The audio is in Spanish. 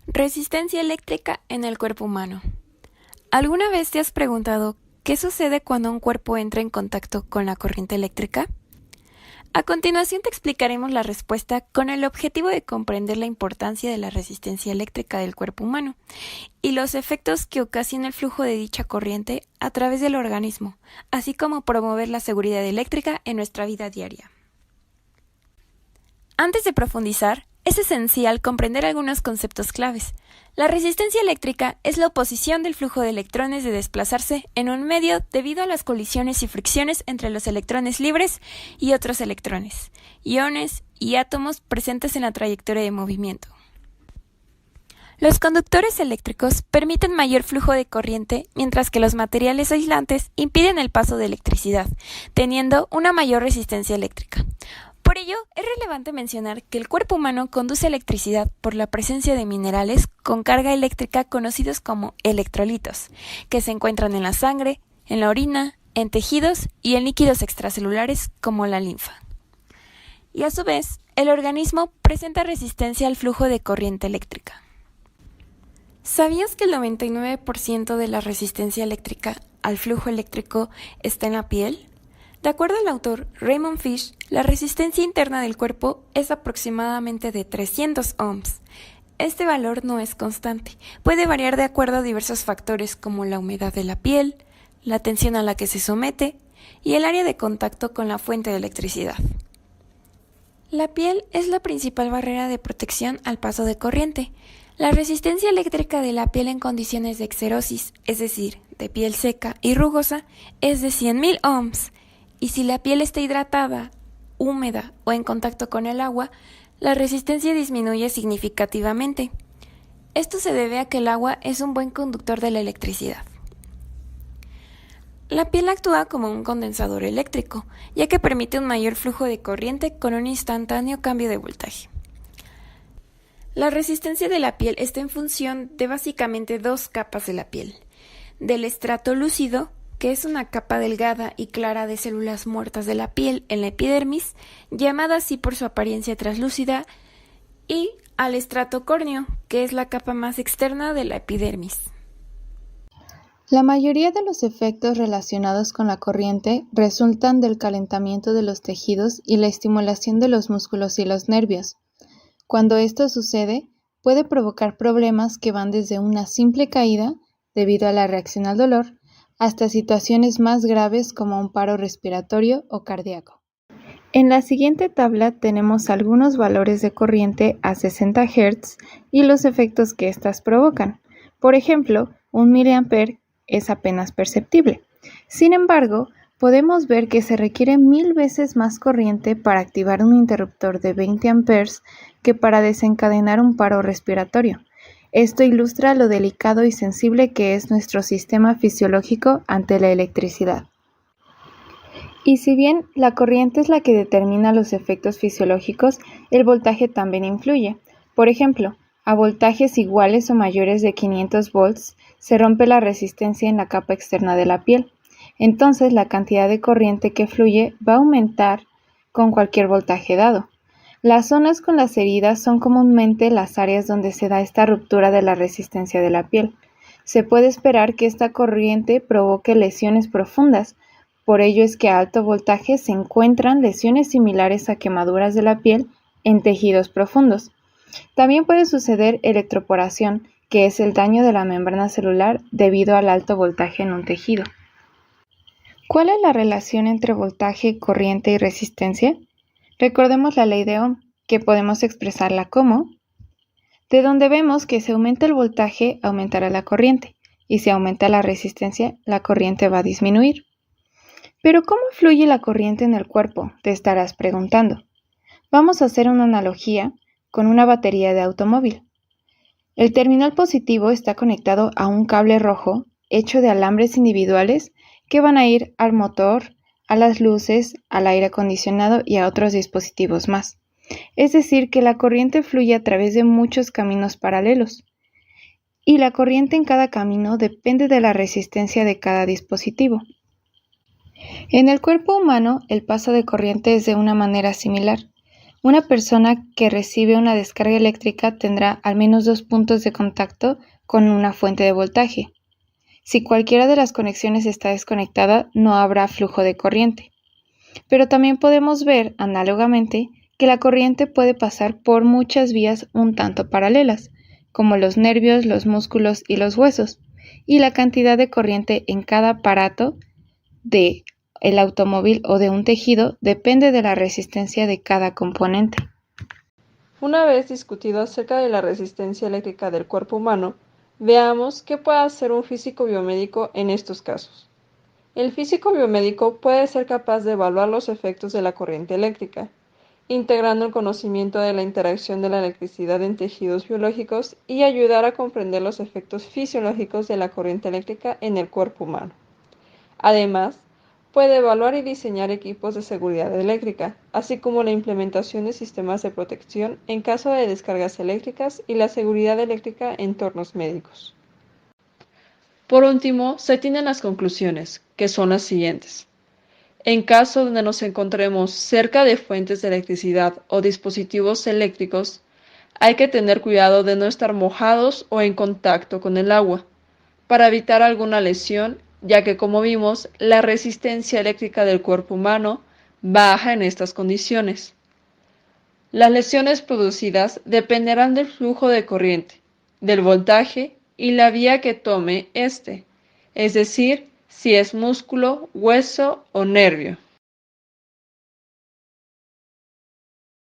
Resistencia eléctrica en el cuerpo humano. ¿Alguna vez te has preguntado qué sucede cuando un cuerpo entra en contacto con la corriente eléctrica? A continuación te explicaremos la respuesta con el objetivo de comprender la importancia de la resistencia eléctrica del cuerpo humano y los efectos que ocasiona el flujo de dicha corriente a través del organismo, así como promover la seguridad eléctrica en nuestra vida diaria. Antes de profundizar, es esencial comprender algunos conceptos claves. La resistencia eléctrica es la oposición del flujo de electrones de desplazarse en un medio debido a las colisiones y fricciones entre los electrones libres y otros electrones, iones y átomos presentes en la trayectoria de movimiento. Los conductores eléctricos permiten mayor flujo de corriente, mientras que los materiales aislantes impiden el paso de electricidad, teniendo una mayor resistencia eléctrica. Por ello, es relevante mencionar que el cuerpo humano conduce electricidad por la presencia de minerales con carga eléctrica conocidos como electrolitos, que se encuentran en la sangre, en la orina, en tejidos y en líquidos extracelulares como la linfa. Y a su vez, el organismo presenta resistencia al flujo de corriente eléctrica. ¿Sabías que el 99% de la resistencia eléctrica al flujo eléctrico está en la piel? De acuerdo al autor Raymond Fish, la resistencia interna del cuerpo es aproximadamente de 300 ohms. Este valor no es constante, puede variar de acuerdo a diversos factores como la humedad de la piel, la tensión a la que se somete y el área de contacto con la fuente de electricidad. La piel es la principal barrera de protección al paso de corriente. La resistencia eléctrica de la piel en condiciones de exerosis, es decir, de piel seca y rugosa, es de 100.000 ohms. Y si la piel está hidratada, húmeda o en contacto con el agua, la resistencia disminuye significativamente. Esto se debe a que el agua es un buen conductor de la electricidad. La piel actúa como un condensador eléctrico, ya que permite un mayor flujo de corriente con un instantáneo cambio de voltaje. La resistencia de la piel está en función de básicamente dos capas de la piel: del estrato lúcido, que es una capa delgada y clara de células muertas de la piel en la epidermis, llamada así por su apariencia translúcida, y al estrato córneo, que es la capa más externa de la epidermis. La mayoría de los efectos relacionados con la corriente resultan del calentamiento de los tejidos y la estimulación de los músculos y los nervios. Cuando esto sucede, puede provocar problemas que van desde una simple caída, debido a la reacción al dolor, hasta situaciones más graves como un paro respiratorio o cardíaco. En la siguiente tabla tenemos algunos valores de corriente a 60 Hz y los efectos que éstas provocan. Por ejemplo, 1 mA es apenas perceptible. Sin embargo, podemos ver que se requiere 1000 veces más corriente para activar un interruptor de 20 amperes que para desencadenar un paro respiratorio. Esto ilustra lo delicado y sensible que es nuestro sistema fisiológico ante la electricidad. Y si bien la corriente es la que determina los efectos fisiológicos, el voltaje también influye. Por ejemplo, a voltajes iguales o mayores de 500 volts se rompe la resistencia en la capa externa de la piel. Entonces la cantidad de corriente que fluye va a aumentar con cualquier voltaje dado. Las zonas con las heridas son comúnmente las áreas donde se da esta ruptura de la resistencia de la piel. Se puede esperar que esta corriente provoque lesiones profundas. Por ello es que a alto voltaje se encuentran lesiones similares a quemaduras de la piel en tejidos profundos. También puede suceder electroporación, que es el daño de la membrana celular debido al alto voltaje en un tejido. ¿Cuál es la relación entre voltaje, corriente y resistencia? Recordemos la ley de Ohm, que podemos expresarla como: de donde vemos que si aumenta el voltaje, aumentará la corriente, y si aumenta la resistencia, la corriente va a disminuir. ¿Pero cómo fluye la corriente en el cuerpo?, te estarás preguntando. Vamos a hacer una analogía con una batería de automóvil. El terminal positivo está conectado a un cable rojo hecho de alambres individuales que van a ir al motor, a las luces, al aire acondicionado y a otros dispositivos más. Es decir, que la corriente fluye a través de muchos caminos paralelos. Y la corriente en cada camino depende de la resistencia de cada dispositivo. En el cuerpo humano, el paso de corriente es de una manera similar. Una persona que recibe una descarga eléctrica tendrá al menos 2 puntos de contacto con una fuente de voltaje. Si cualquiera de las conexiones está desconectada, no habrá flujo de corriente. Pero también podemos ver, análogamente, que la corriente puede pasar por muchas vías un tanto paralelas, como los nervios, los músculos y los huesos, y la cantidad de corriente en cada aparato del automóvil o de un tejido depende de la resistencia de cada componente. Una vez discutido acerca de la resistencia eléctrica del cuerpo humano, veamos qué puede hacer un físico biomédico en estos casos. El físico biomédico puede ser capaz de evaluar los efectos de la corriente eléctrica, integrando el conocimiento de la interacción de la electricidad en tejidos biológicos y ayudar a comprender los efectos fisiológicos de la corriente eléctrica en el cuerpo humano. Además, puede evaluar y diseñar equipos de seguridad eléctrica, así como la implementación de sistemas de protección en caso de descargas eléctricas y la seguridad eléctrica en entornos médicos. Por último, se tienen las conclusiones, que son las siguientes. En caso donde nos encontremos cerca de fuentes de electricidad o dispositivos eléctricos, hay que tener cuidado de no estar mojados o en contacto con el agua, para evitar alguna lesión, ya que como vimos, la resistencia eléctrica del cuerpo humano baja en estas condiciones. Las lesiones producidas dependerán del flujo de corriente, del voltaje y la vía que tome este, es decir, si es músculo, hueso o nervio.